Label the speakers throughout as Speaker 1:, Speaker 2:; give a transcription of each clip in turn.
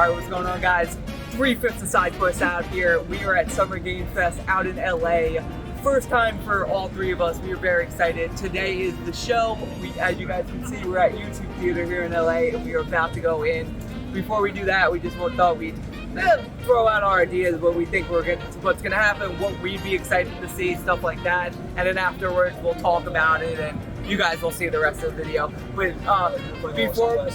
Speaker 1: All right, what's going on, guys? 3/5 of Sidequest out here. We are at Summer Game Fest out in LA. First time for all three of us. We are very excited. Today is the show. As you guys can see, we're at YouTube Theater here in LA, and we are about to go in. Before we do that, we just thought we'd throw out our ideas, what we think what's gonna happen, what we'd be excited to see, stuff like that. And then afterwards, we'll talk about it, and you guys will see the rest of the video. But before.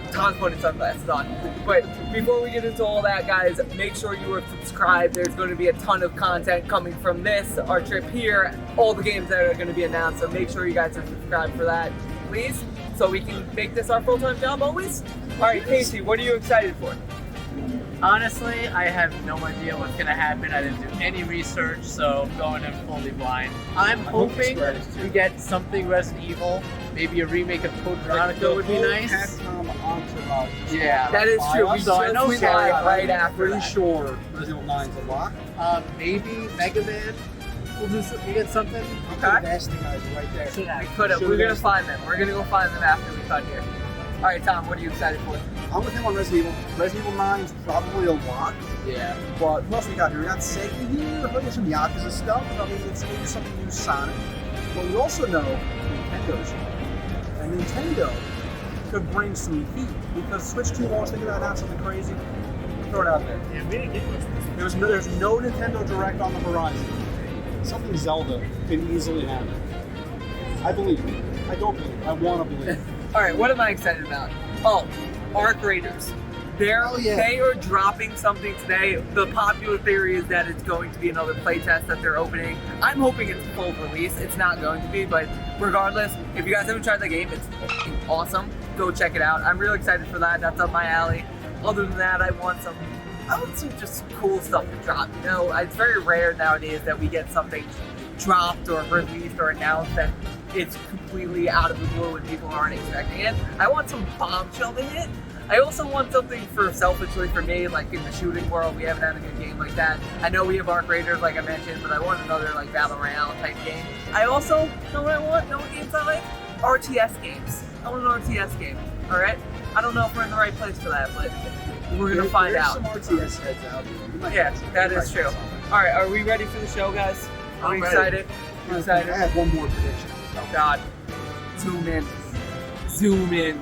Speaker 1: Tom's putting sunglasses on. But before we get into all that, guys, make sure you are subscribed. There's going to be a ton of content coming from this, our trip here, all the games that are going to be announced. So make sure you guys are subscribed for that, please, so we can make this our full-time job always. All right, Casey, what are you excited for?
Speaker 2: Honestly, I have no idea what's going to happen. I didn't do any research, so I'm going in fully blind. I'm hoping to get something Resident Evil. Maybe a remake of Code Veronica would be nice. Yeah,
Speaker 1: that is true. We
Speaker 2: so I know
Speaker 1: just right after.
Speaker 3: Pretty sure Resident Evil 9's a lock.
Speaker 2: Maybe Mega Man. We'll get something.
Speaker 3: Okay. That's the guys right there.
Speaker 1: We could have. We're gonna find them. We're gonna go find them after we cut here. All right, Tom, what are you excited for?
Speaker 3: I'm with him on Resident Evil. Resident Evil 9 is probably a lock.
Speaker 1: Yeah.
Speaker 3: But what else we got here? We got Sega here. We got some Yakuza stuff. I mean, it's maybe something new Sonic. But we also know Nintendo's here. And Nintendo could bring some heat because Switch 2 wants to get out something crazy. Throw it out there.
Speaker 2: Yeah, we didn't get much.
Speaker 3: There's no Nintendo Direct on the horizon. Something Zelda could easily happen. I believe it. I don't believe it. I want to believe it.
Speaker 1: All right, what am I excited about? Oh, Arc Raiders. They are dropping something today. The popular theory is that it's going to be another playtest that they're opening. I'm hoping it's full release. It's not going to be, but regardless, if you guys haven't tried the game, it's awesome. Go check it out. I'm really excited for that. That's up my alley. Other than that, I want some just cool stuff to drop. You know, it's very rare nowadays that we get something dropped or released or announced that it's completely out of the blue and people aren't expecting it. I want some bombshell to hit. I also want something selfishly for me, like in the shooting world, we haven't had a good game like that. I know we have Arc Raiders, like I mentioned, but I want another like Battle Royale type game. I also, know what I want? Know what games I like? RTS games. I want an RTS game, all right? I don't know if we're in the right place for that, but we're gonna find out.
Speaker 3: There's some RTS heads out here.
Speaker 1: Yeah, that is true. All right, are we ready for the show, guys? Are we excited? You excited?
Speaker 3: I have one more prediction.
Speaker 1: Oh God, zoom in, zoom in.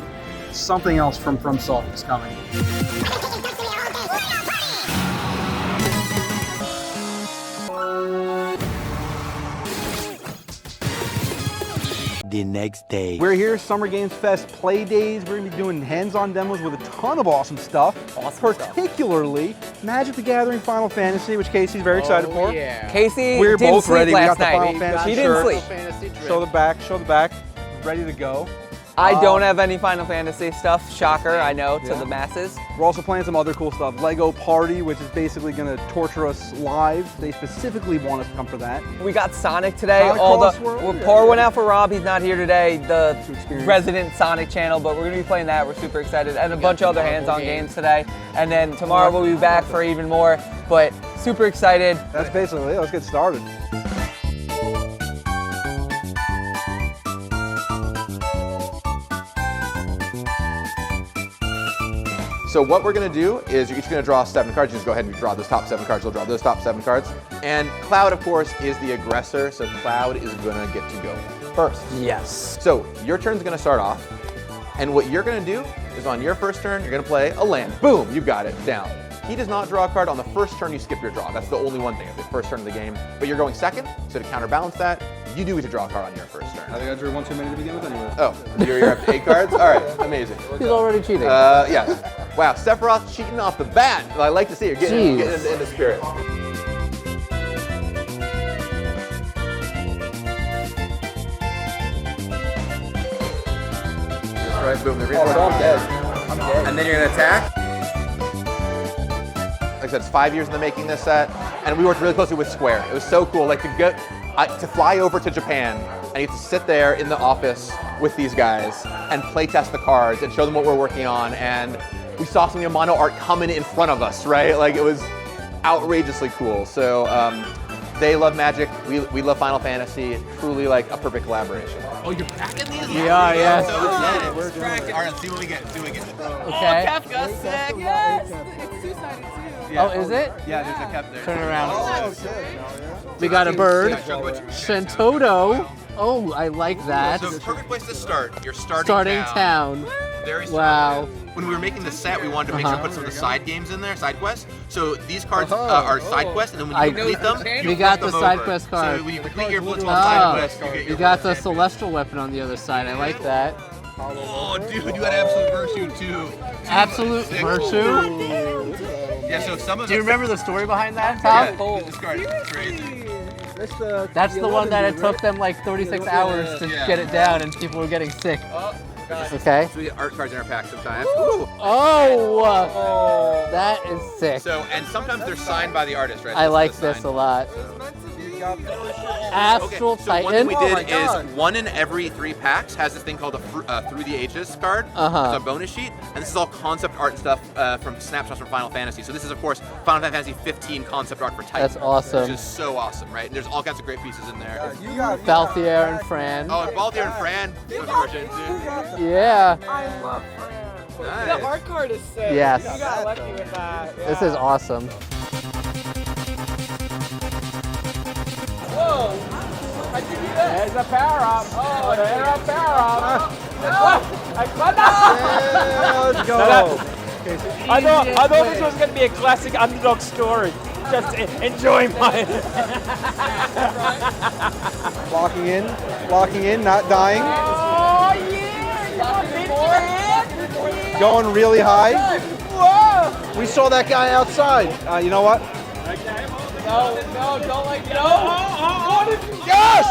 Speaker 3: Something else from FromSoft is coming.
Speaker 4: The next day.
Speaker 5: We're here, Summer Games Fest Play Days. We're gonna be doing hands-on demos with a ton of awesome stuff. Particularly Magic the Gathering Final Fantasy, which Casey's very excited for.
Speaker 2: Yeah.
Speaker 1: Casey
Speaker 5: We're
Speaker 1: didn't
Speaker 5: both
Speaker 1: sleep
Speaker 5: ready. We
Speaker 1: last
Speaker 5: got the
Speaker 1: night.
Speaker 5: Final Fantasy
Speaker 1: She didn't
Speaker 5: shirts.
Speaker 1: sleep.
Speaker 5: Show the back, ready to go.
Speaker 1: I don't have any Final Fantasy stuff. Shocker, I know, to the masses.
Speaker 5: We're also playing some other cool stuff. Lego Party, which is basically gonna torture us live. They specifically want us to come for that.
Speaker 1: We got Sonic today.
Speaker 5: Sonic Crossworld,
Speaker 1: We'll
Speaker 5: yeah,
Speaker 1: pour one
Speaker 5: yeah.
Speaker 1: out for Rob. He's not here today, the
Speaker 5: experience.
Speaker 1: resident Sonic channel, but we're gonna be playing that. We're super excited. And a bunch of other hands-on games today. And then tomorrow we'll be back for even more, but super excited.
Speaker 5: That's basically it. Let's get started.
Speaker 6: So what we're gonna do is you're each gonna draw 7 cards. You just go ahead and draw those top 7 cards. We'll draw those top 7 cards. And Cloud, of course, is the aggressor, so Cloud is gonna get to go first.
Speaker 1: Yes.
Speaker 6: So your turn's gonna start off, and what you're gonna do is on your first turn, you're gonna play a land. Boom, you got it, down. He does not draw a card on the first turn, you skip your draw. That's the only one thing, the first turn of the game. But you're going second, so to counterbalance that, you do get to draw a card on your first turn.
Speaker 3: I think I drew one too many to begin with anyway.
Speaker 6: Oh, you're up to 8 cards? All right, amazing.
Speaker 2: He's already cheating.
Speaker 6: Yes. Wow, Sephiroth cheating off the bat. I like to see you're getting into spirit. Right, boom. I'm dead. I'm dead. And then you're gonna attack. Like I said, it's 5 years in the making this set, and we worked really closely with Square. It was so cool, like to fly over to Japan and you get to sit there in the office with these guys and play test the cards and show them what we're working on. And we saw some Yamano art coming in front of us, right? Like it was outrageously cool. So They love Magic. We love Final Fantasy. It's truly like a perfect collaboration.
Speaker 2: Oh, you're packing these?
Speaker 5: Yeah, yeah.
Speaker 6: We're doing it. All right, let's see what we get.
Speaker 2: Okay.
Speaker 1: Oh, Kafka, sick. Yes. It's two-sided too.
Speaker 6: Yeah.
Speaker 2: Oh, is it?
Speaker 6: Yeah, there's a Kef there.
Speaker 2: Turn around.
Speaker 3: Oh, good.
Speaker 2: We got a bird.
Speaker 6: Yeah,
Speaker 2: Shantoto. Oh, I like that.
Speaker 6: So perfect place to start. You're starting
Speaker 2: town.
Speaker 6: Very
Speaker 2: Wow.
Speaker 6: When we were making the set, we wanted to make sure to put some of the side games in there, Sidequest. So these cards are Sidequest, and then when you complete them,
Speaker 2: We got the
Speaker 6: flip them over.
Speaker 2: Sidequest card.
Speaker 6: So when you complete your Blitzball
Speaker 2: Oh,
Speaker 6: Sidequest, you get your
Speaker 2: you got the celestial weapon on the other side. I like that.
Speaker 6: Oh, dude, you got Absolute Virtue too.
Speaker 2: Absolute Virtue.
Speaker 6: Yeah, so some of
Speaker 2: Do you remember the story behind that, Tom?
Speaker 6: Yeah, this card is crazy.
Speaker 2: That's the one that it took them like 36 hours to get it down, and people were getting sick. Okay.
Speaker 6: So we get art cards in our pack sometimes. Ooh.
Speaker 2: Oh, that is sick.
Speaker 6: So, and sometimes they're signed by the artist, right?
Speaker 2: I
Speaker 6: So
Speaker 2: like
Speaker 6: it's
Speaker 2: this a
Speaker 6: signed.
Speaker 2: lot. Astral
Speaker 6: So one
Speaker 2: Titan.
Speaker 6: thing we did is one in every 3 packs has this thing called a Through the Ages card. It's a bonus sheet, and this is all concept art and stuff from snapshots from Final Fantasy. So this is, of course, Final Fantasy 15 concept art for Titan.
Speaker 2: That's awesome.
Speaker 6: Which is so awesome, right? And there's all kinds of great pieces in there.
Speaker 2: Balthier and Fran.
Speaker 6: Oh, and Balthier and Fran.
Speaker 2: Yeah.
Speaker 1: I love Fran.
Speaker 6: Nice.
Speaker 1: The art card is sick.
Speaker 2: Yes.
Speaker 1: You got lucky with that.
Speaker 2: This is awesome.
Speaker 1: Whoa! How'd you do that? There's a power up. Oh, there's a power up.
Speaker 5: Let's go.
Speaker 4: I thought this was going to be a classic underdog story. Just enjoy my.
Speaker 5: Locking in, not dying.
Speaker 4: Oh yeah!
Speaker 5: Going really high.
Speaker 4: Whoa!
Speaker 5: We saw that guy outside. You know what?
Speaker 1: No, don't let go.
Speaker 5: Yes!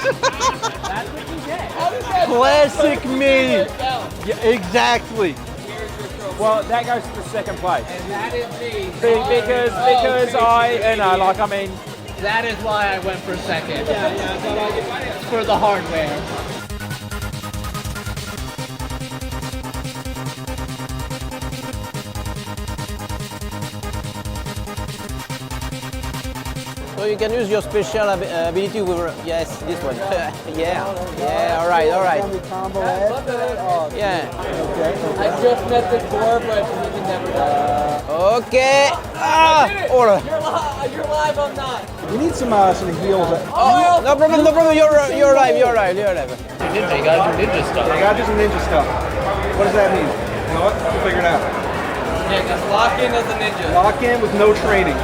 Speaker 1: That's what you get. How does that
Speaker 5: Classic me. Yeah, exactly.
Speaker 4: Well, that goes to the second place.
Speaker 1: And that is me.
Speaker 4: Because
Speaker 2: That is why I went for second. For the hardware.
Speaker 7: So you can use your special ability with, yes, this one. Yeah, all right. Yeah.
Speaker 1: I just met the core, but we can never die.
Speaker 7: Okay. Order.
Speaker 1: You're live, I'm not.
Speaker 5: We need some heals.
Speaker 7: Oh, no problem. You're alive.
Speaker 2: You gotta do ninja stuff.
Speaker 5: I gotta do some ninja stuff. What does that mean? You know what? We'll figure it out.
Speaker 1: Yeah, just lock in as a ninja.
Speaker 5: Lock in with no training.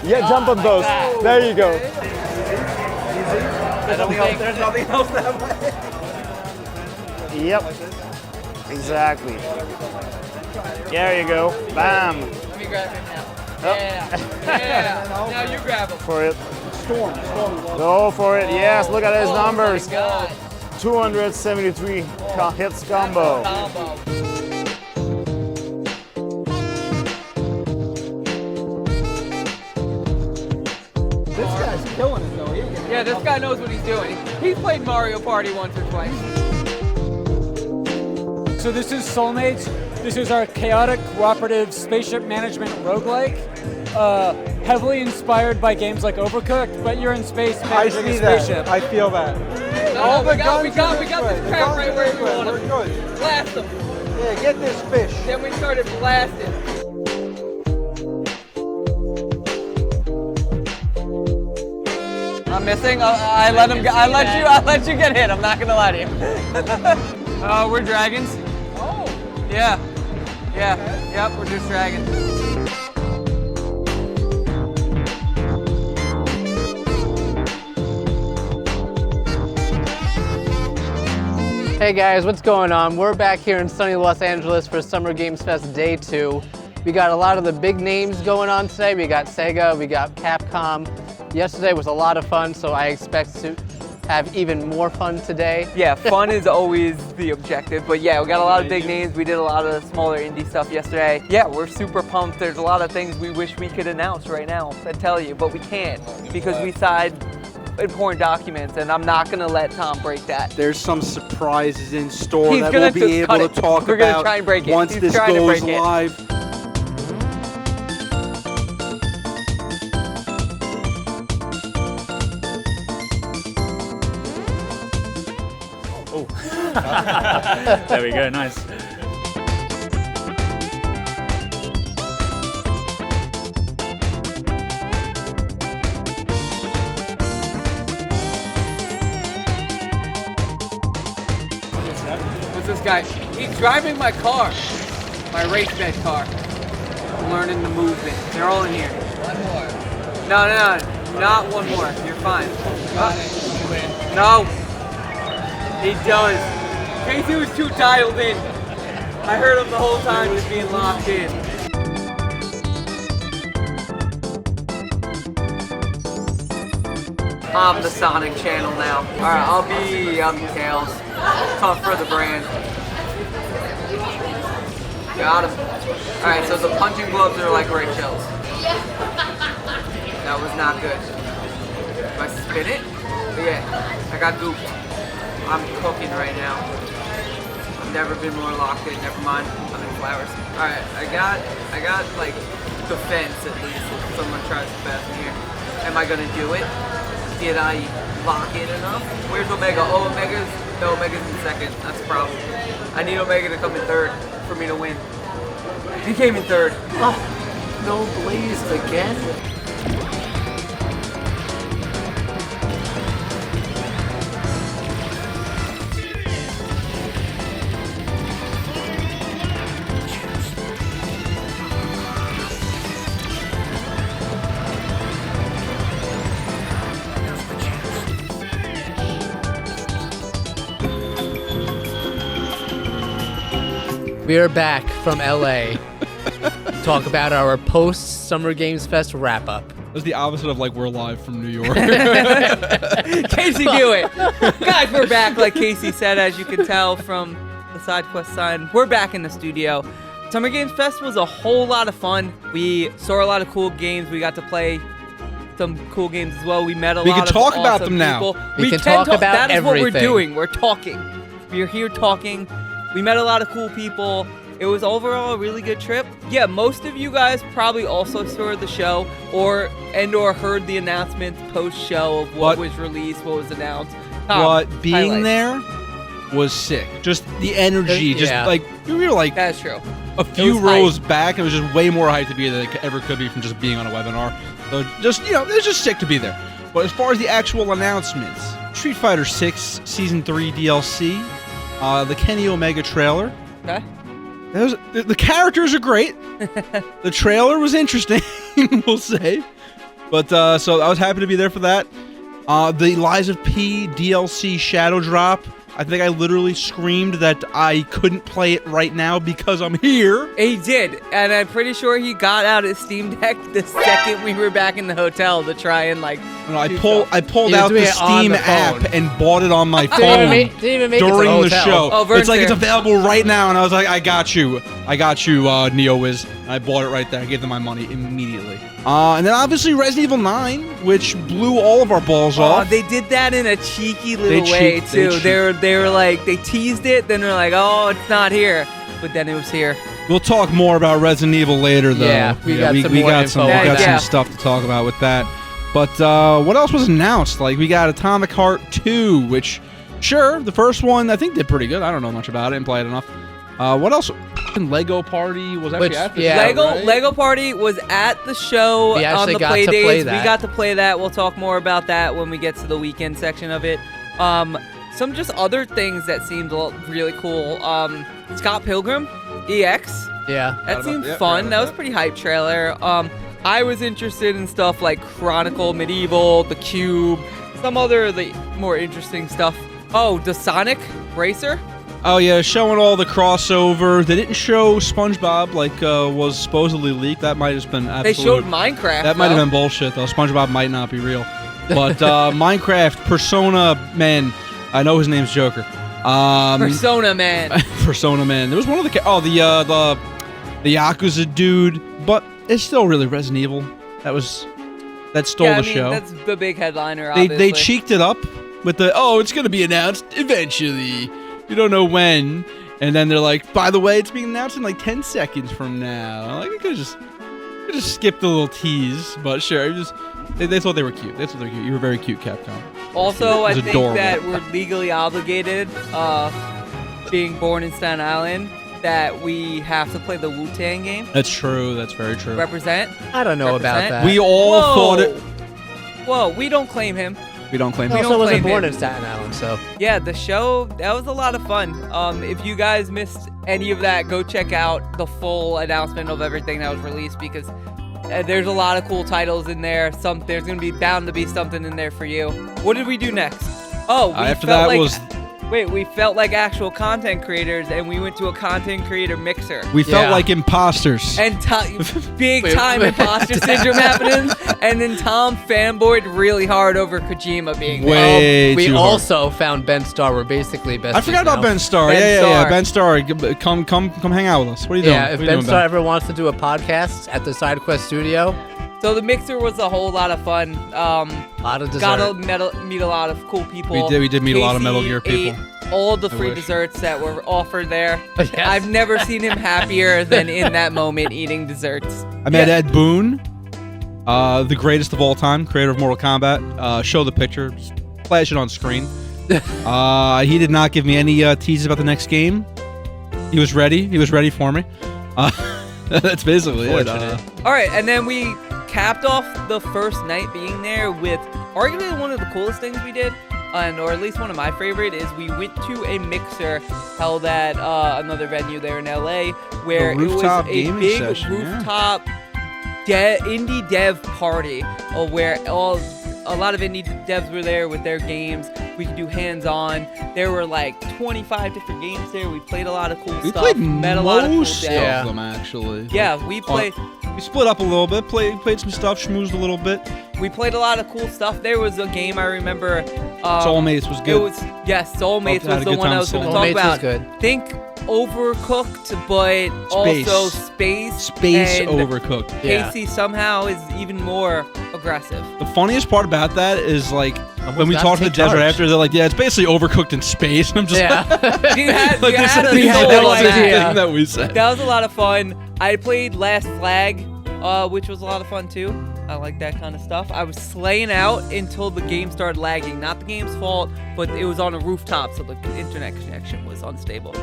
Speaker 5: Yeah, jump on those. There you go.
Speaker 3: There's nothing else that way.
Speaker 4: Yep. Exactly. There you go. Bam.
Speaker 1: Let me grab him now. Yeah. Now you grab him.
Speaker 4: For it. Go for it. Yes. Look at his numbers.
Speaker 1: Oh my God.
Speaker 4: 273 hits combo.
Speaker 1: Combo. Yeah, this guy knows what he's doing. He's played Mario Party once or twice.
Speaker 8: So this is Soulmates. This is our chaotic cooperative spaceship management roguelike. Heavily inspired by games like Overcooked, but you're in space managing a spaceship.
Speaker 5: I feel that.
Speaker 1: No, we got this crap right where we want
Speaker 5: We're
Speaker 1: him.
Speaker 5: good.
Speaker 1: Blast him.
Speaker 5: Yeah, get this fish.
Speaker 1: Then we started blasting. I'm missing. I let you get hit. I'm not gonna lie to you. We're dragons. Oh. Yeah. Yep. We're just dragons.
Speaker 2: Hey guys, what's going on? We're back here in sunny Los Angeles for Summer Games Fest Day 2. We got a lot of the big names going on today. We got Sega, we got Capcom. Yesterday was a lot of fun, so I expect to have even more fun today.
Speaker 1: Yeah, fun is always the objective, but yeah, we got a lot of big names. We did a lot of smaller indie stuff yesterday. Yeah, we're super pumped. There's a lot of things we wish we could announce right now and tell you, but we can't because we signed important documents, and I'm not gonna let Tom break that.
Speaker 5: There's some surprises in store
Speaker 1: He's
Speaker 5: that
Speaker 1: gonna
Speaker 5: we'll be able to talk
Speaker 1: We're gonna
Speaker 5: about
Speaker 1: try and break it.
Speaker 5: once
Speaker 1: He's
Speaker 5: this
Speaker 1: trying to
Speaker 5: goes
Speaker 1: break it.
Speaker 5: live.
Speaker 9: There we go, nice.
Speaker 1: What's this guy? He's driving my car. My race bed car. I'm learning the movement. They're all in here. One more. No, not one more. You're fine. No. He does. Casey was too dialed in. I heard him the whole time just being locked in. I'm the Sonic channel now. Alright, I'm Tails. Tough for the brand. Got him. Alright, so the punching gloves are like red shells. That was not good. Do I spin it? But yeah, I got gooped. I'm cooking right now. I've never been more locked in. Never mind. I'm in flowers. Alright, I got like defense at least if someone tries to pass me here. Am I gonna do it? Did I lock in enough? Where's Omega? Oh, Omega's in second. That's a problem. I need Omega to come in third for me to win. He came in third.
Speaker 2: Oh, no Blaze again? We are back from LA. Talk about our post Summer Games Fest wrap up.
Speaker 5: It was the opposite of like we're live from New York.
Speaker 1: Casey, do it. Guys, we're back, like Casey said, as you can tell from the Sidequest sign. We're back in the studio. Summer Games Fest was a whole lot of fun. We saw a lot of cool games. We got to play some cool games as well. We met a lot of
Speaker 5: We can talk about
Speaker 1: awesome
Speaker 5: them now.
Speaker 1: people.
Speaker 2: We can talk about
Speaker 1: that is
Speaker 2: everything.
Speaker 1: what we're doing. We're talking. We're here talking. We met a lot of cool people. It was overall a really good trip. Yeah, most of you guys probably also saw the show or heard the announcements post-show of what was released, what was announced.
Speaker 5: Being there was sick. Just the energy, just like we were like
Speaker 1: that's true.
Speaker 5: A few rows back. It was just way more hype to be there than it ever could be from just being on a webinar. So just it was just sick to be there. But as far as the actual announcements, Street Fighter 6 Season 3 DLC, the Kenny Omega trailer.
Speaker 1: Okay.
Speaker 5: The characters are great. The trailer was interesting, we'll say. But so I was happy to be there for that. The Lies of P DLC Shadow Drop. I think I literally screamed that I couldn't play it right now because I'm here.
Speaker 1: He did, and I'm pretty sure he got out his Steam Deck the second we were back in the hotel to try and like.
Speaker 5: No, I pulled out the Steam app and bought it on my phone
Speaker 2: didn't even make
Speaker 5: during
Speaker 2: it to
Speaker 5: the show.
Speaker 1: Oh,
Speaker 5: it's like it's available right now, and I was like, I got you, NeoWiz. And I bought it right there. I gave them my money immediately. And then obviously Resident Evil 9, which blew all of our balls off.
Speaker 1: They did that in a cheeky little way too. They were like they teased it, then they're like, oh, it's not here, but then it was here.
Speaker 5: We'll talk more about Resident Evil later, though.
Speaker 2: Yeah, we got
Speaker 5: some stuff to talk about with that. But what else was announced? Like we got Atomic Heart 2, which sure, the first one I think did pretty good. I don't know much about it and played enough. What else? Lego Party was actually at the show, right?
Speaker 1: Lego Party was at the show on the play days. We got to play that. We'll talk more about that when we get to the weekend section of it. Some just other things that seemed really cool. Scott Pilgrim EX.
Speaker 2: Yeah.
Speaker 1: That seemed fun. That was a pretty hype trailer. I was interested in stuff like Chronicle, Medieval, The Cube, some other of the more interesting stuff. Oh, the Sonic Racer?
Speaker 5: Oh yeah, showing all the crossover. They didn't show SpongeBob like was supposedly leaked. That might have been absolute.
Speaker 1: They showed Minecraft.
Speaker 5: That might have been bullshit though. SpongeBob might not be real. But Minecraft, Persona Man. I know his name's Joker.
Speaker 1: Persona Man.
Speaker 5: Persona Man. There was one of the Yakuza dude, but it's still really Resident Evil. That stole the show.
Speaker 1: That's the big headliner. Obviously.
Speaker 5: They cheeked it up with the it's gonna be announced eventually. You don't know when, and then they're like, by the way, it's being announced in like 10 seconds from now. I'm like, I could just skip the little tease, but sure. They thought they were cute. They thought they were cute. You were very cute, Capcom.
Speaker 1: Also, I think that we're legally obligated being born in Staten Island, that we have to play the Wu-Tang game.
Speaker 5: That's true. That's very true.
Speaker 1: Represent.
Speaker 2: I don't know about
Speaker 1: Represent.
Speaker 2: that.
Speaker 5: We all thought it.
Speaker 1: Whoa, we don't claim him.
Speaker 5: We don't claim
Speaker 2: I
Speaker 5: it.
Speaker 2: also wasn't
Speaker 1: claim
Speaker 2: born
Speaker 1: it.
Speaker 2: in Staten Island, so.
Speaker 1: Yeah, the show, that was a lot of fun. If you guys missed any of that, go check out the full announcement of everything that was released, because there's a lot of cool titles in there. There's going to be bound to be something in there for you. What did we do next? Oh, we
Speaker 5: After
Speaker 1: felt
Speaker 5: that
Speaker 1: like,
Speaker 5: was.
Speaker 1: we felt like actual content creators, and we went to a content creator mixer.
Speaker 5: We felt
Speaker 2: Yeah.
Speaker 5: like imposters.
Speaker 1: And big
Speaker 2: Wait,
Speaker 1: time
Speaker 2: wait.
Speaker 1: imposter syndrome happening. And then Tom fanboyed really hard over Kojima being there.
Speaker 5: Way
Speaker 2: We
Speaker 5: too hard.
Speaker 2: also found Ben Starr. We're basically besties
Speaker 5: I forgot about
Speaker 2: now.
Speaker 5: Ben Starr.
Speaker 1: Ben
Speaker 5: Yeah.
Speaker 1: Starr.
Speaker 5: Ben Starr, come hang out with us. What are you doing?
Speaker 2: Yeah, if
Speaker 5: What are you
Speaker 2: Ben
Speaker 5: doing,
Speaker 2: Starr ever wants to do a podcast at the Sidequest studio,
Speaker 1: So the mixer was a whole lot of fun.
Speaker 2: a lot of dessert.
Speaker 1: Got to meet a lot of cool people.
Speaker 5: We did meet a lot of Metal
Speaker 1: Casey
Speaker 5: Gear people.
Speaker 1: ate all the free
Speaker 5: wish.
Speaker 1: desserts that were offered there.
Speaker 2: Yes.
Speaker 1: I've never seen him happier than in that moment eating desserts.
Speaker 5: I met Ed Boon, the greatest of all time, creator of Mortal Kombat. Show the picture, just flash it on screen. He did not give me any teases about the next game. He was ready. He was ready for me. That's basically it.
Speaker 1: All right, and then we capped off the first night being there with arguably one of the coolest things we did, or at least one of my favorite, is we went to a mixer held at another venue there in LA, where it was
Speaker 5: rooftop
Speaker 1: a
Speaker 5: gaming
Speaker 1: big
Speaker 5: session, yeah.
Speaker 1: rooftop indie dev party, where a lot of indie devs were there with their games. We could do hands-on. There were like 25 different games there. We played a lot of cool
Speaker 5: We
Speaker 1: stuff.
Speaker 5: played
Speaker 1: Met a lot of cool
Speaker 5: most
Speaker 1: devs.
Speaker 5: of them actually.
Speaker 1: Yeah, we played.
Speaker 5: We split up a little bit, played some stuff, schmoozed a little bit.
Speaker 1: We played a lot of cool stuff. There was a game I remember.
Speaker 5: Soulmates was good.
Speaker 1: It was Soulmates
Speaker 5: Had
Speaker 1: was
Speaker 5: a
Speaker 1: the
Speaker 5: good
Speaker 1: one
Speaker 5: time
Speaker 1: I
Speaker 5: with
Speaker 1: was going to
Speaker 5: Soulmates.
Speaker 1: talk
Speaker 2: Soulmates
Speaker 1: about.
Speaker 2: was good.
Speaker 1: Think Overcooked, but also Space.
Speaker 5: Space
Speaker 1: and
Speaker 5: Overcooked.
Speaker 2: Yeah.
Speaker 1: Casey somehow is even more aggressive.
Speaker 5: The funniest part about that is like when we
Speaker 2: got
Speaker 5: talked
Speaker 2: to
Speaker 5: to the
Speaker 2: take
Speaker 5: devs right
Speaker 2: charge.
Speaker 5: after, they're like, "Yeah, it's basically Overcooked in space." And I'm just
Speaker 2: Yeah.
Speaker 1: You had,
Speaker 5: like,
Speaker 1: you
Speaker 5: they
Speaker 1: had
Speaker 5: said
Speaker 1: a
Speaker 5: the
Speaker 2: had
Speaker 1: soul
Speaker 2: no
Speaker 1: like
Speaker 5: same
Speaker 2: idea.
Speaker 1: that.
Speaker 5: thing that we said.
Speaker 1: That was a lot of fun. I played Last Flag, which was a lot of fun too. I like that kind of stuff. I was slaying out until the game started lagging. Not the game's fault, but it was on a rooftop, so the internet connection was unstable.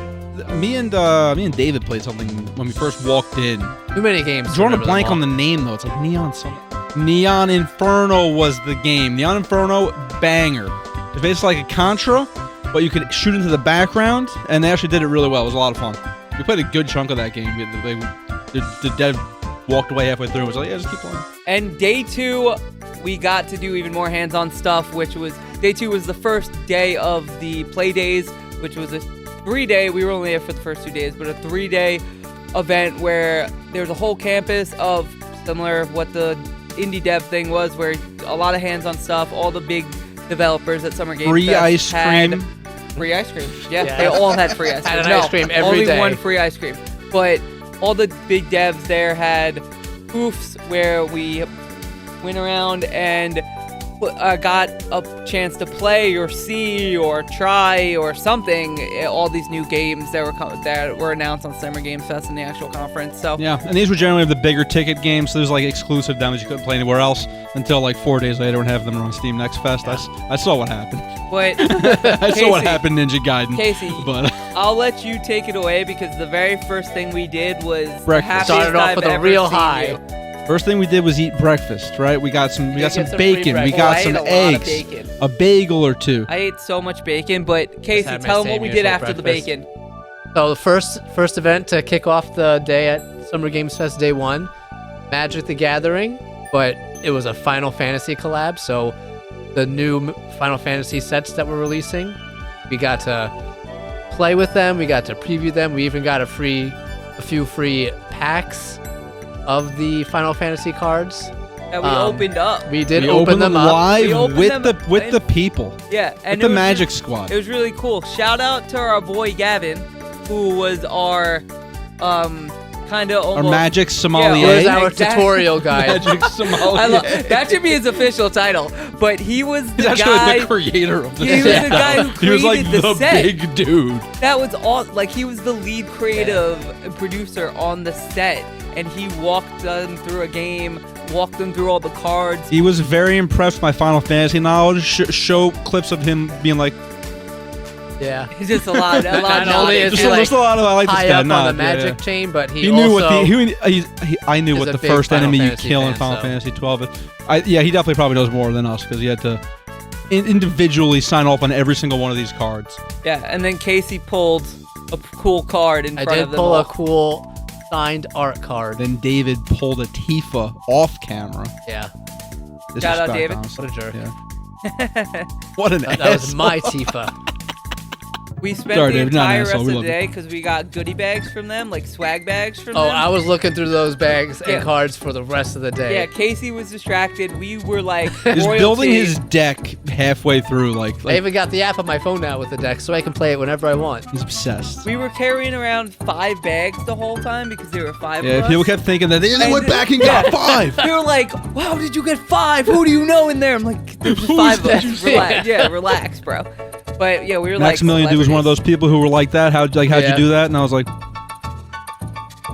Speaker 5: Me and David played something when we first walked in.
Speaker 2: Too many games. to
Speaker 5: Drawing a
Speaker 2: remember them
Speaker 5: blank
Speaker 2: all.
Speaker 5: on the name though. It's like Neon something. Neon Inferno was the game. Neon Inferno banger. It's basically like a Contra, but you could shoot into the background, and they actually did it really well. It was a lot of fun. We played a good chunk of that game. The dev walked away halfway through. It was like, yeah, just keep playing.
Speaker 1: And day 2, we got to do even more hands-on stuff, which was day 2 was the first day of the play days, which was a 3-day. We were only there for the first 2 days, but a 3-day event where there was a whole campus of similar what the indie dev thing was, where a lot of hands-on stuff. All the big developers at Summer Game
Speaker 5: Free
Speaker 1: Fest
Speaker 5: ice
Speaker 1: had
Speaker 5: cream.
Speaker 1: free ice cream. Yeah,
Speaker 2: Yeah.
Speaker 1: they all had free ice cream.
Speaker 2: Had an
Speaker 1: No,
Speaker 2: ice cream every
Speaker 1: only
Speaker 2: day.
Speaker 1: one free ice cream, but all the big devs there had booths where we went around and got a chance to play or see or try or something all these new games that were announced on Summer Games Fest in the actual conference. So
Speaker 5: Yeah, and these were generally the bigger ticket games, so there's like exclusive demos you couldn't play anywhere else until like 4 days later when having them on Steam Next Fest. I saw what happened.
Speaker 1: but
Speaker 5: I saw what
Speaker 1: Casey,
Speaker 5: happened, Ninja Gaiden.
Speaker 1: Casey,
Speaker 5: But
Speaker 1: I'll let you take it away because the very first thing we did was the
Speaker 5: Breakfast.
Speaker 1: happiest
Speaker 2: Started off
Speaker 1: I've
Speaker 2: with a
Speaker 1: ever
Speaker 2: real
Speaker 1: seen
Speaker 2: high.
Speaker 1: you.
Speaker 5: first thing we did was eat breakfast, right? We got some
Speaker 2: get some free
Speaker 5: bacon, we
Speaker 2: breakfast.
Speaker 5: got
Speaker 1: I
Speaker 5: some
Speaker 1: ate a lot of
Speaker 5: eggs,
Speaker 1: bacon.
Speaker 5: a bagel or two.
Speaker 1: I ate so much bacon, but Casey,
Speaker 2: had my
Speaker 1: tell them what
Speaker 2: same
Speaker 1: we did
Speaker 2: usual
Speaker 1: after the
Speaker 2: breakfast.
Speaker 1: bacon.
Speaker 2: So the first event to kick off the day at Summer Games Fest Day 1, Magic the Gathering, but it was a Final Fantasy collab, so the new Final Fantasy sets that we're releasing, we got to play with them, we got to preview them, we even got a few free packs of the Final Fantasy cards.
Speaker 1: That we opened up.
Speaker 2: We did
Speaker 5: We
Speaker 2: open
Speaker 5: opened
Speaker 2: them up.
Speaker 1: We
Speaker 5: live
Speaker 1: opened
Speaker 5: with
Speaker 1: them
Speaker 5: the people,
Speaker 1: Yeah, and
Speaker 5: with the
Speaker 1: it was
Speaker 5: Magic
Speaker 1: just-
Speaker 5: Squad.
Speaker 1: It was really cool. Shout out to our boy Gavin, who was our kind of
Speaker 5: Our
Speaker 1: almost
Speaker 5: Magic
Speaker 2: He
Speaker 5: sommelier.
Speaker 2: was our
Speaker 1: Exactly.
Speaker 2: tutorial guide.
Speaker 5: Magic sommelier.
Speaker 1: I love that should be his official title. But he was
Speaker 5: He's
Speaker 1: the
Speaker 5: actually
Speaker 1: guy.
Speaker 5: the creator of the
Speaker 1: He was
Speaker 5: set.
Speaker 1: the guy who
Speaker 5: He was like
Speaker 1: created the set.
Speaker 5: big dude.
Speaker 1: That was all. Like he was the lead creative producer on the set, and he walked them through a game, walked them through all the cards.
Speaker 5: He was very impressed with my Final Fantasy knowledge. Show clips of him being like,
Speaker 2: Yeah.
Speaker 1: It's just a lot. A lot.
Speaker 2: Not only is
Speaker 5: Just,
Speaker 2: he like
Speaker 5: just a lot of I like this
Speaker 2: high
Speaker 5: guy.
Speaker 2: up
Speaker 5: Nah,
Speaker 2: on the magic chain, but he
Speaker 5: knew
Speaker 2: also
Speaker 5: I knew
Speaker 2: is
Speaker 5: what
Speaker 2: a
Speaker 5: the
Speaker 2: big
Speaker 5: first
Speaker 2: Final
Speaker 5: enemy you
Speaker 2: Fantasy
Speaker 5: kill in
Speaker 2: fan,
Speaker 5: Final
Speaker 2: so-
Speaker 5: Fantasy 12 is. Yeah, he definitely probably knows more than us because he had to individually sign off on every single one of these cards.
Speaker 1: Yeah, and then Casey pulled a cool card in
Speaker 2: I
Speaker 1: front
Speaker 2: did
Speaker 1: of them
Speaker 2: pull
Speaker 1: all.
Speaker 2: a cool signed art card.
Speaker 5: Then David pulled a Tifa off camera.
Speaker 2: Yeah.
Speaker 1: Shout out,
Speaker 5: Disrespect,
Speaker 1: David.
Speaker 5: honestly.
Speaker 2: What a jerk.
Speaker 5: Yeah. What an
Speaker 2: That was
Speaker 5: asshole.
Speaker 2: my Tifa.
Speaker 1: We spent
Speaker 5: Sorry,
Speaker 1: the
Speaker 5: David, not an
Speaker 1: entire
Speaker 5: asshole,
Speaker 1: rest
Speaker 5: we
Speaker 1: of the
Speaker 5: love you.
Speaker 1: day because we got goodie bags from them, like swag bags from
Speaker 2: Oh,
Speaker 1: them.
Speaker 2: I was looking through those bags
Speaker 1: Yeah.
Speaker 2: and cards for the rest of the day.
Speaker 1: Yeah, Casey was distracted. We were like
Speaker 5: He's
Speaker 1: royalty.
Speaker 5: building his deck halfway through, like
Speaker 2: I even got the app on my phone now with the deck, so I can play it whenever I want.
Speaker 5: he's obsessed.
Speaker 1: We were carrying around 5 bags the whole time because there were 5
Speaker 5: Yeah,
Speaker 1: of us.
Speaker 5: people kept thinking that they
Speaker 1: And
Speaker 5: went back and got 5.
Speaker 1: They were like, "Wow, did you get 5? Who do you know in there?" I'm like, "There's just
Speaker 5: Who's
Speaker 1: 5 of
Speaker 5: that?
Speaker 1: us. Relax, yeah, relax, bro." But yeah, we were
Speaker 5: Maximilian
Speaker 1: like,
Speaker 5: dude was one of those people who were like that. How'd
Speaker 2: Yeah.
Speaker 5: you do that? And I was like,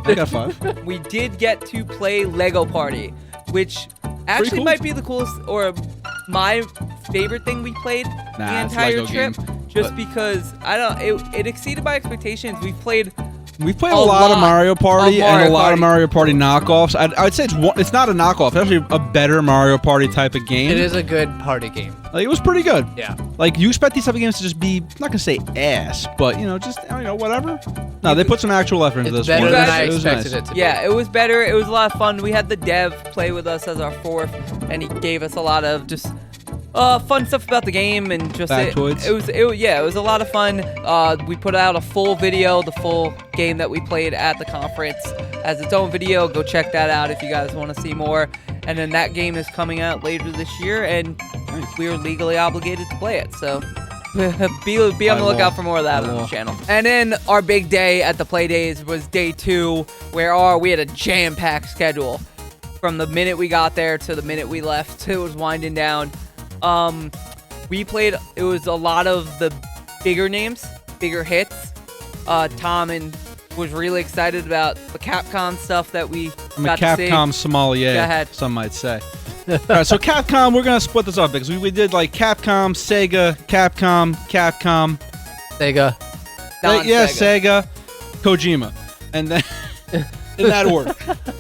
Speaker 5: I got 5.
Speaker 1: We did get to play Lego Party, which actually
Speaker 5: cool.
Speaker 1: might be the coolest or my favorite thing we played the
Speaker 5: Nah, it's a
Speaker 1: entire
Speaker 5: Lego
Speaker 1: trip.
Speaker 5: game,
Speaker 1: Just because it exceeded my expectations. We played
Speaker 5: We played
Speaker 1: A
Speaker 5: a lot of
Speaker 1: lot
Speaker 5: Mario Party
Speaker 1: of
Speaker 5: and
Speaker 1: Mario
Speaker 5: a lot
Speaker 1: Party.
Speaker 5: of Mario Party knockoffs. I'd say it's not a knockoff. It's actually a better Mario Party type of game.
Speaker 2: It is a good party game.
Speaker 5: Like, it was pretty good.
Speaker 2: Yeah.
Speaker 5: Like, you expect these type of games to just be, I'm not gonna say ass, but just whatever. No, they put some actual effort into
Speaker 2: It's
Speaker 5: this
Speaker 2: better
Speaker 5: one.
Speaker 2: than I
Speaker 5: It was
Speaker 2: expected
Speaker 5: nice.
Speaker 2: it to be.
Speaker 1: Yeah, it was better. It was a lot of fun. We had the dev play with us as our 4th, and he gave us a lot of just fun stuff about the game and just
Speaker 5: Factoids.
Speaker 1: it was a lot of fun. We put out a full video, the full game that we played at the conference as its own video. Go check that out if you guys want to see more. And then that game is coming out later this year, and we are legally obligated to play it. So be on the lookout for more of that on the channel. And then our big day at the Play Days was day 2, where we had a jam-packed schedule. From the minute we got there to the minute we left, it was winding down. We played, it was a lot of the bigger names, bigger hits. Tom was really excited about the Capcom stuff that we
Speaker 5: I'm a
Speaker 1: got to see.
Speaker 5: Capcom sommelier,
Speaker 1: Go ahead.
Speaker 5: some might say. All right, so Capcom, we're gonna split this up because we did like Capcom, Sega, Capcom,
Speaker 2: Sega.
Speaker 1: Non-Sega.
Speaker 5: Sega, Kojima, and then in that order.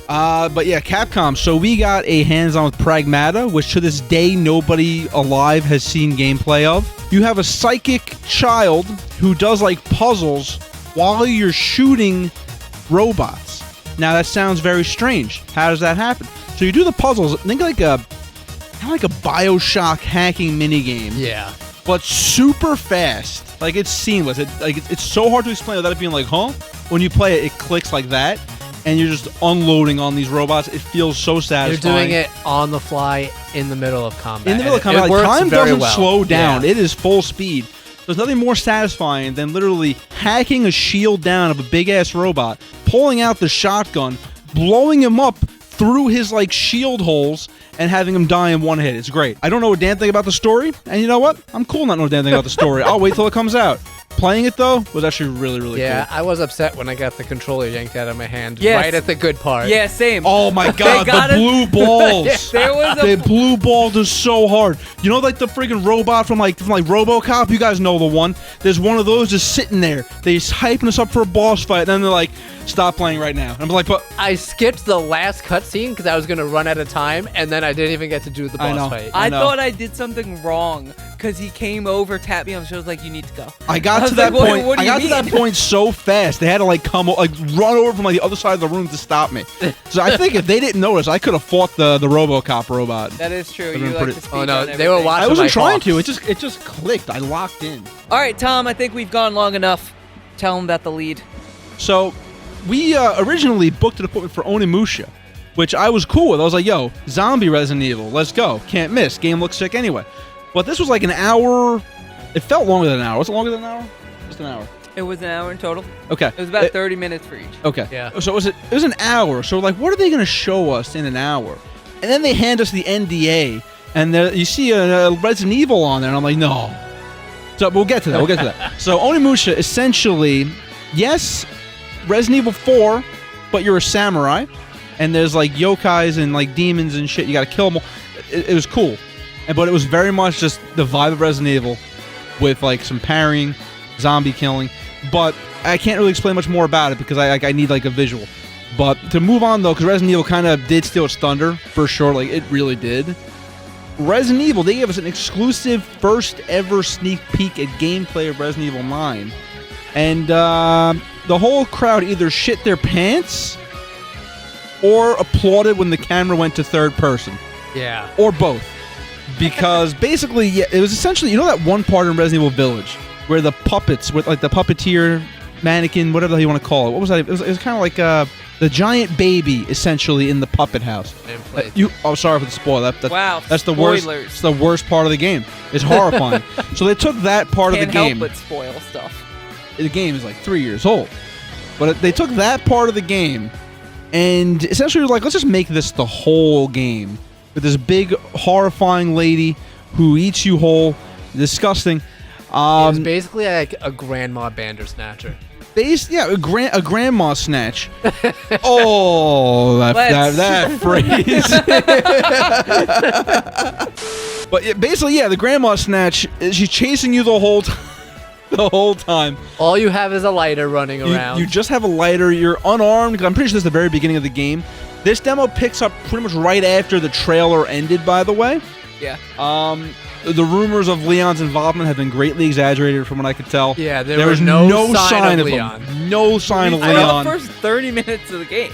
Speaker 5: But yeah, Capcom. So we got a hands-on with Pragmata, which to this day nobody alive has seen gameplay of. You have a psychic child who does like puzzles while you're shooting robots. Now that sounds very strange. How does that happen? So you do the puzzles. Think like a BioShock hacking minigame.
Speaker 2: Yeah.
Speaker 5: But super fast. Like, it's seamless. It's so hard to explain without it being like, huh? When you play it, it clicks like that, and you're just unloading on these robots. It feels so
Speaker 2: You're
Speaker 5: satisfying.
Speaker 2: doing it on the fly in the middle of combat.
Speaker 5: In the middle of
Speaker 2: And
Speaker 5: combat.
Speaker 2: it
Speaker 5: Like,
Speaker 2: works
Speaker 5: time
Speaker 2: very
Speaker 5: doesn't
Speaker 2: well.
Speaker 5: slow down.
Speaker 2: Yeah.
Speaker 5: It is full speed. There's nothing more satisfying than literally hacking a shield down of a big-ass robot, pulling out the shotgun, blowing him up through his, like, shield holes, and having him die in one hit. It's great. I don't know a damn thing about the story, and you know what? I'm cool not knowing a damn thing about the story. I'll wait till it comes out. Playing it, though, was actually really, really
Speaker 2: Yeah,
Speaker 5: cool.
Speaker 2: I was upset when I got the controller yanked out of my hand
Speaker 1: Yes.
Speaker 2: right at the good part.
Speaker 1: Yeah, same.
Speaker 5: Oh my god,
Speaker 1: got
Speaker 5: the
Speaker 1: it.
Speaker 5: blue balls.
Speaker 1: There was
Speaker 5: They
Speaker 1: a
Speaker 5: blue balled us so hard. You know, like the freaking robot from like RoboCop. You guys know the one. There's one of those just sitting there. They're hyping us up for a boss fight, and then they're like, "Stop playing right now." And I'm like, "But
Speaker 2: I skipped the last cutscene because I was going to run out of time, and then I didn't even get to do the
Speaker 5: I know.
Speaker 2: boss fight.
Speaker 1: I
Speaker 5: know.
Speaker 1: thought I did something wrong because he came over, tapped me on the shoulder, was like, "You need to go."
Speaker 5: I got
Speaker 1: was
Speaker 5: to that
Speaker 1: like, what-
Speaker 5: point.
Speaker 1: what do
Speaker 5: I
Speaker 1: you
Speaker 5: got to that
Speaker 1: mean?
Speaker 5: point so fast. They had to like run over from like the other side of the room to stop me. So I think if they didn't notice, I could have fought the RoboCop robot.
Speaker 1: That is true.
Speaker 5: I've
Speaker 1: You
Speaker 5: been
Speaker 1: like
Speaker 5: pretty-
Speaker 1: to speak
Speaker 2: Oh, no,
Speaker 1: on
Speaker 2: they were
Speaker 1: everything.
Speaker 2: watching.
Speaker 5: I wasn't
Speaker 2: my
Speaker 5: trying to.
Speaker 2: Hawks.
Speaker 5: It just clicked. I locked in.
Speaker 1: All right, Tom. I think we've gone long enough. Tell him about the lead.
Speaker 5: So, we originally booked an appointment for Onimusha, which I was cool with. I was like, yo, zombie Resident Evil, let's go. Can't miss. Game looks sick anyway. But this was like an hour. It felt longer than an hour. Was it longer than an hour? Just an hour.
Speaker 1: It was an hour in total.
Speaker 5: Okay.
Speaker 1: It was about 30 minutes for each.
Speaker 5: Okay.
Speaker 2: Yeah.
Speaker 5: So it was an hour. So like, what are they going to show us in an hour? And then they hand us the NDA, and you see a Resident Evil on there, and I'm like, no. So we'll get to that. So Onimusha, essentially, yes, Resident Evil 4, but you're a samurai, and there's like yokais and like demons and shit. You got to kill them all. It was cool, but it was very much just the vibe of Resident Evil, with like some parrying, zombie killing. But I can't really explain much more about it because I need like a visual. But to move on though, because Resident Evil kind of did steal its thunder for sure. Like it really did. Resident Evil, they gave us an exclusive first ever sneak peek at gameplay of Resident Evil 9. And the whole crowd either shit their pants or applauded when the camera went to third person.
Speaker 2: Yeah.
Speaker 5: Or both. Because basically, yeah, it was essentially, you know that one part in Resident Evil Village where the puppets, with like the puppeteer, mannequin, whatever the hell you want to call it. What was that? It was kind of like the giant baby, essentially, in the puppet house. Oh, sorry for the spoiler.
Speaker 1: Wow,
Speaker 5: that's the worst. It's the worst part of the game. It's horrifying. So they took that part of the game.
Speaker 1: Can't help but spoil stuff.
Speaker 5: The game is like 3 years old, but they took that part of the game and essentially were like, let's just make this the whole game with this big horrifying lady who eats you whole. Disgusting.
Speaker 2: It was basically like a grandma Bandersnatcher.
Speaker 5: Yeah, a grandma snatch. Oh, that phrase. But basically, yeah, the grandma snatch. She's chasing you the whole time. The whole time.
Speaker 2: All you have is a lighter running around.
Speaker 5: You just have a lighter. You're unarmed. I'm pretty sure this is the very beginning of the game. This demo picks up pretty much right after the trailer ended, by the way.
Speaker 1: Yeah.
Speaker 5: The rumors of Leon's involvement have been greatly exaggerated from what I could tell.
Speaker 2: Yeah, there was no sign of
Speaker 5: Leon.
Speaker 2: Leon.
Speaker 5: No sign of
Speaker 1: For
Speaker 5: Leon.
Speaker 1: the first 30 minutes of the game.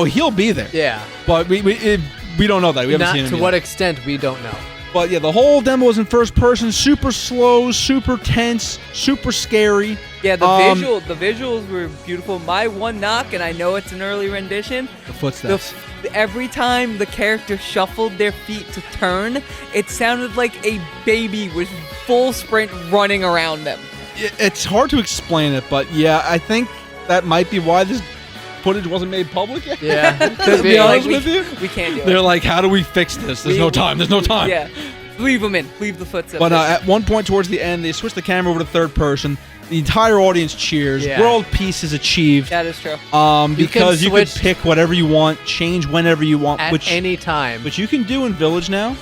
Speaker 5: He'll be there.
Speaker 2: Yeah.
Speaker 5: But we don't know that. We haven't seen him
Speaker 2: to
Speaker 5: yet.
Speaker 2: what extent, we don't know.
Speaker 5: But yeah, the whole demo was in first person, super slow, super tense, super scary.
Speaker 1: Yeah, the visuals were beautiful. My one knock, and I know it's an early rendition.
Speaker 5: The footsteps.
Speaker 1: Every time the character shuffled their feet to turn, it sounded like a baby with full sprint running around them.
Speaker 5: It's hard to explain it, but yeah, I think that might be why this footage wasn't made public yet.
Speaker 2: Yeah,
Speaker 5: to be honest with you,
Speaker 1: we can't do it.
Speaker 5: They're like, how do we fix this? There's no time.
Speaker 1: Yeah, leave them in. Leave the footsteps.
Speaker 5: But at one point towards the end, they switched the camera over to third person. The entire audience cheers.
Speaker 2: Yeah.
Speaker 5: World peace is achieved.
Speaker 1: That is true.
Speaker 5: Because you can pick whatever you want, change whenever you want,
Speaker 2: at any time.
Speaker 5: Which you can do in Village now.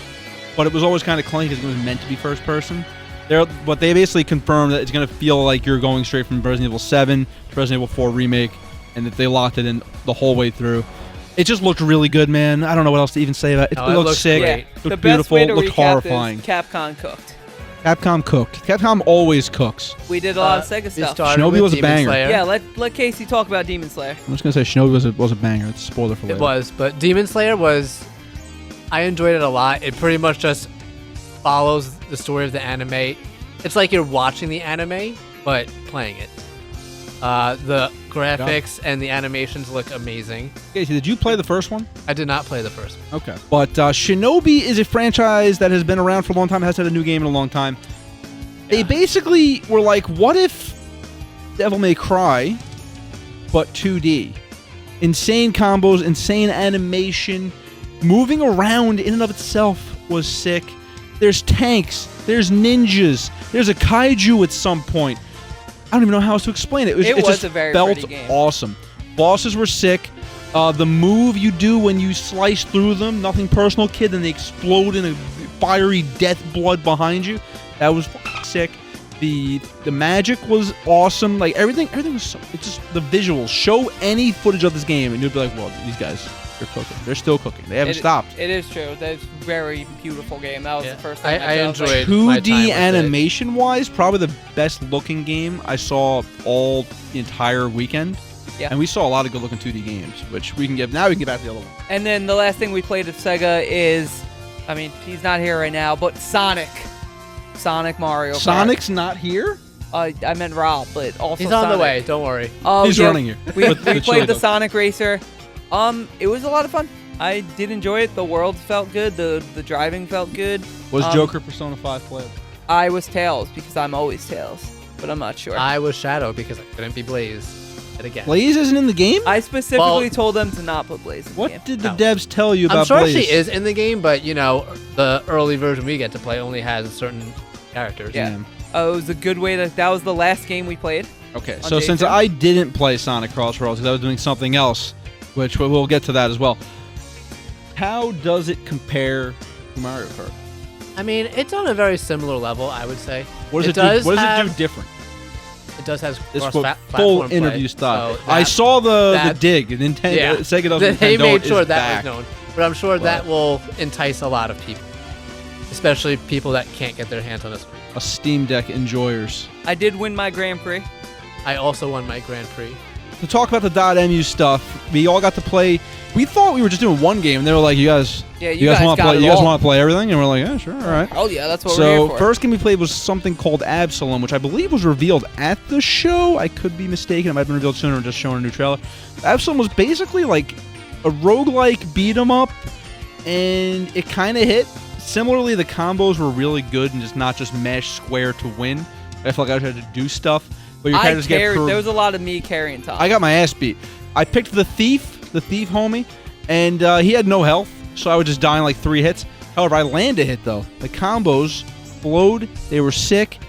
Speaker 5: But it was always kind of clunky because it was meant to be first person. But they basically confirmed that it's going to feel like you're going straight from Resident Evil 7 to Resident Evil 4 Remake, and that they locked it in the whole way through. It just looked really good, man. I don't know what else to even say about it. It looked sick.
Speaker 2: Great.
Speaker 5: It looked beautiful. It looked horrifying.
Speaker 1: Capcom cooked.
Speaker 5: Capcom cooked. Capcom always cooks.
Speaker 1: We did a lot of Sega stuff.
Speaker 5: Shinobi was a banger.
Speaker 1: Yeah, let Casey talk about Demon Slayer.
Speaker 5: I'm just gonna say Shinobi was a banger. It's a spoiler for later.
Speaker 2: It was, but Demon Slayer was. I enjoyed it a lot. It pretty much just follows the story of the anime. It's like you're watching the anime, but playing it. The graphics and the animations look amazing.
Speaker 5: Casey, did you play the first one?
Speaker 2: I did not play the first one.
Speaker 5: Okay. But Shinobi is a franchise that has been around for a long time, has had a new game in a long time. Yeah. They basically were like, what if Devil May Cry, but 2D? Insane combos, insane animation, moving around in and of itself was sick. There's tanks, there's ninjas, there's a kaiju at some point. I don't even know how else to explain it. It just
Speaker 1: a very
Speaker 5: felt
Speaker 1: pretty game.
Speaker 5: Awesome. Bosses were sick. The move you do when you slice through them, nothing personal, kid, and they explode in a fiery death blood behind you. That was sick. The magic was awesome. Like everything was so. It's just the visuals. Show any footage of this game, and you'd be like, "Well, these guys, they're cooking. They're still cooking. They haven't stopped."
Speaker 1: It is true. That's a very beautiful game. That was the first time
Speaker 2: I enjoyed.
Speaker 5: 2D animation wise, probably the best looking game I saw all the entire weekend.
Speaker 1: Yeah.
Speaker 5: And we saw a lot of good looking 2D games, which we can get. Now we can get back to the other one.
Speaker 1: And then the last thing we played of Sega is, I mean, he's not here right now, but Sonic Mario Kart.
Speaker 5: Sonic's not here?
Speaker 1: I meant Rob, but also
Speaker 2: he's on
Speaker 1: Sonic.
Speaker 2: the way. Don't worry.
Speaker 5: He's running here.
Speaker 1: We played the Sonic Racer. It was a lot of fun. I did enjoy it. The world felt good. The driving felt good.
Speaker 5: Was Joker Persona 5 playable?
Speaker 1: I was Tails because I'm always Tails, but I'm not sure.
Speaker 2: I was Shadow because I couldn't be Blaze. Again.
Speaker 5: Blaze isn't in the game?
Speaker 1: I specifically told them to not put Blaze in the game.
Speaker 5: What did the devs tell you about Blaze?
Speaker 2: I'm sure she is in the game, but you know, the early version we get to play only has certain characters.
Speaker 1: Yeah. It was a good way that was the last game we played.
Speaker 5: Okay, so since I didn't play Sonic Crossroads because I was doing something else, which we'll get to that as well, how does it compare to Mario Kart?
Speaker 2: I mean, it's on a very similar level, I would say.
Speaker 5: What does it do different?
Speaker 2: It does have
Speaker 5: This was
Speaker 2: cross-platform
Speaker 5: full
Speaker 2: play,
Speaker 5: interview style.
Speaker 2: so
Speaker 5: I
Speaker 2: that-
Speaker 5: saw the
Speaker 2: that-
Speaker 5: dig. Nintendo,
Speaker 2: Yeah.
Speaker 5: Sega doesn't.
Speaker 2: They
Speaker 5: Nintendo
Speaker 2: made sure
Speaker 5: is
Speaker 2: that
Speaker 5: back.
Speaker 2: was known, but I'm sure that
Speaker 5: But-
Speaker 2: will entice a lot of people, especially people that can't get their hands on this.
Speaker 5: A Steam Deck enjoyers.
Speaker 1: I did win my Grand Prix.
Speaker 2: I also won my Grand Prix.
Speaker 5: To talk about the .mu stuff, we all got to play. We thought we were just doing one game, and they were like, "You guys,
Speaker 1: Yeah,
Speaker 5: you guys want to
Speaker 1: got
Speaker 5: play?
Speaker 1: it
Speaker 5: You guys
Speaker 1: all.
Speaker 5: want to play everything?" And we're like, "Yeah, sure, all right."
Speaker 1: Oh yeah, that's what we're here
Speaker 5: So
Speaker 1: for.
Speaker 5: first game we played was something called Absalom, which I believe was revealed at the show. I could be mistaken. It might have been revealed sooner or just shown a new trailer. Absalom was basically like a roguelike beat 'em up, and it kind of hit. Similarly, the combos were really good and just not just mash square to win. I felt like I had to do stuff, but you kind
Speaker 1: I
Speaker 5: of just get
Speaker 1: carried.
Speaker 5: through.
Speaker 1: There was a lot of me carrying Tom.
Speaker 5: I got my ass beat. I picked the thief homie, and he had no health, so I was just dying like 3 hits. However, I landed a hit though. The combos flowed, they were sick,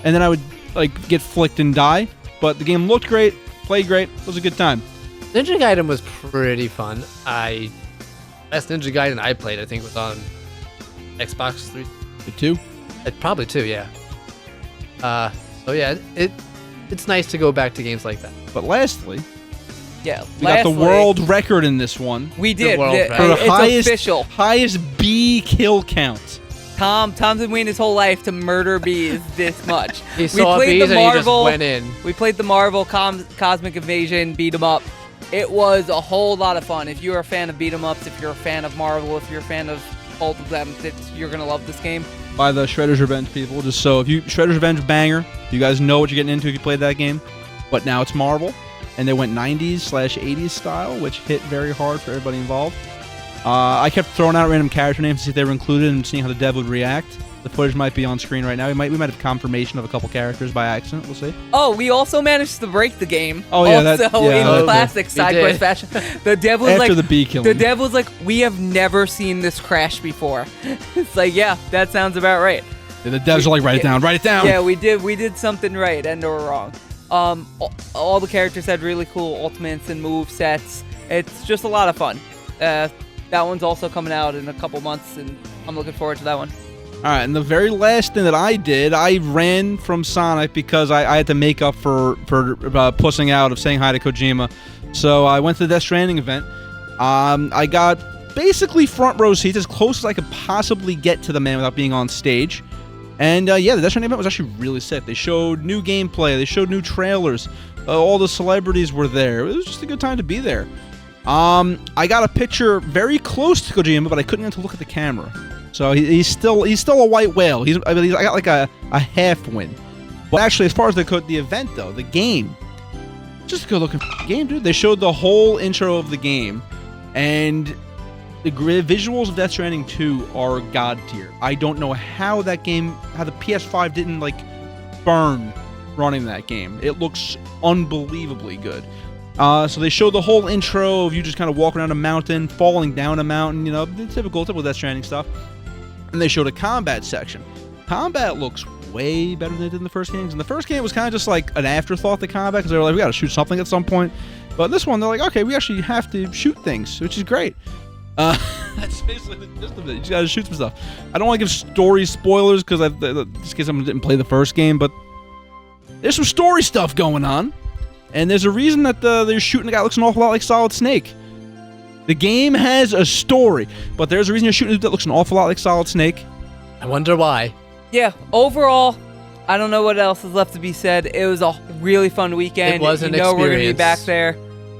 Speaker 5: and then I would like get flicked and die. But the game looked great, played great, it was a good time.
Speaker 2: Ninja Gaiden was pretty fun. Best Ninja Gaiden I played, I think, was on Xbox 3.
Speaker 5: The two.
Speaker 2: Probably 2, yeah. So yeah, it's nice to go back to games like that.
Speaker 5: But lastly,
Speaker 1: yeah,
Speaker 5: we got the world record in this one.
Speaker 1: We did.
Speaker 2: world record.
Speaker 5: For the
Speaker 1: It's official.
Speaker 5: highest bee kill count.
Speaker 1: Tom's been waiting his whole life to murder bees this much.
Speaker 2: He saw bees and he just went in.
Speaker 1: We played the Marvel Cosmic Invasion beat 'em up. It was a whole lot of fun. If you're a fan of beat 'em ups, if you're a fan of Marvel, if you're a fan of both of them, you're gonna love this game.
Speaker 5: By the Shredder's Revenge people, just so if you Shredder's Revenge banger, you guys know what you're getting into if you played that game. But now it's Marvel, and they went 90s/80s style, which hit very hard for everybody involved. I kept throwing out random character names to see if they were included and seeing how the dev would react. The footage might be on screen right now. We might have confirmation of a couple characters by accident. We'll see.
Speaker 1: Oh, we also managed to break the game.
Speaker 5: Oh, yeah, that-
Speaker 1: Also,
Speaker 5: yeah,
Speaker 1: in
Speaker 5: okay.
Speaker 1: classic
Speaker 2: We
Speaker 1: Sidequest
Speaker 2: did.
Speaker 1: fashion, the dev was
Speaker 5: After
Speaker 1: like,
Speaker 5: the bee killing.
Speaker 1: the dev was like, we have never seen this crash before. It's like, yeah, that sounds about right.
Speaker 5: Yeah, the devs are like, write it down, write it down.
Speaker 1: Yeah, we did something right and or wrong. All the characters had really cool ultimates and move sets. It's just a lot of fun. That one's also coming out in a couple months, and I'm looking forward to that one.
Speaker 5: All right, and the very last thing that I did, I ran from Sonic because I had to make up for pussing out of saying hi to Kojima. So I went to the Death Stranding event. I got basically front row seats, as close as I could possibly get to the man without being on stage. And yeah, the Death Stranding event was actually really sick. They showed new gameplay, they showed new trailers. All the celebrities were there. It was just a good time to be there. I got a picture very close to Kojima, but I couldn't get to look at the camera. So he's still a white whale. I got like a half win. But actually, as far as the event though, the game, just a good looking game, dude. They showed the whole intro of the game, and the visuals of Death Stranding 2 are god tier. I don't know how the PS5 didn't like burn running that game. It looks unbelievably good. So they showed the whole intro of you just kind of walking around a mountain, falling down a mountain, the typical Death Stranding stuff. And they showed a combat section. Combat looks way better than it did in the first games. In the first game, it was kind of just like an afterthought, the combat, because they were like, we got to shoot something at some point. But in this one, they're like, okay, we actually have to shoot things, which is great. That's basically the gist of it. You just got to shoot some stuff. I don't want to give story spoilers, because just in case someone didn't play the first game, but there's some story stuff going on. And there's a reason that they're shooting a guy that looks an awful lot like Solid Snake. The game has a story, but there's a reason you're shooting a dude that looks an awful lot like Solid Snake.
Speaker 2: I wonder why.
Speaker 1: Yeah, overall, I don't know what else is left to be said. It was a really fun weekend.
Speaker 2: It was an
Speaker 1: we're going to be
Speaker 2: experience.
Speaker 1: back there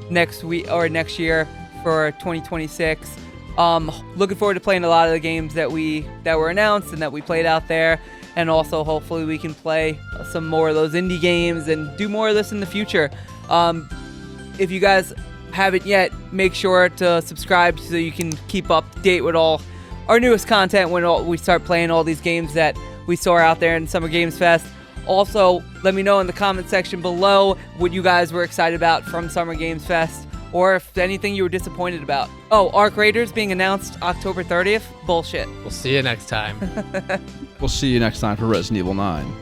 Speaker 1: next week or next year for 2026. Looking forward to playing a lot of the games that were announced and that we played out there. And also, hopefully, we can play some more of those indie games and do more of this in the future. If you guys haven't yet, make sure to subscribe so you can keep up to date with all our newest content when we start playing all these games that we saw out there in Summer Games Fest. Also, let me know in the comment section below what you guys were excited about from Summer Games Fest, or if anything you were disappointed about. Oh, Arc Raiders being announced October 30th? Bullshit.
Speaker 2: We'll see you next time.
Speaker 5: We'll see you next time for Resident Evil 9.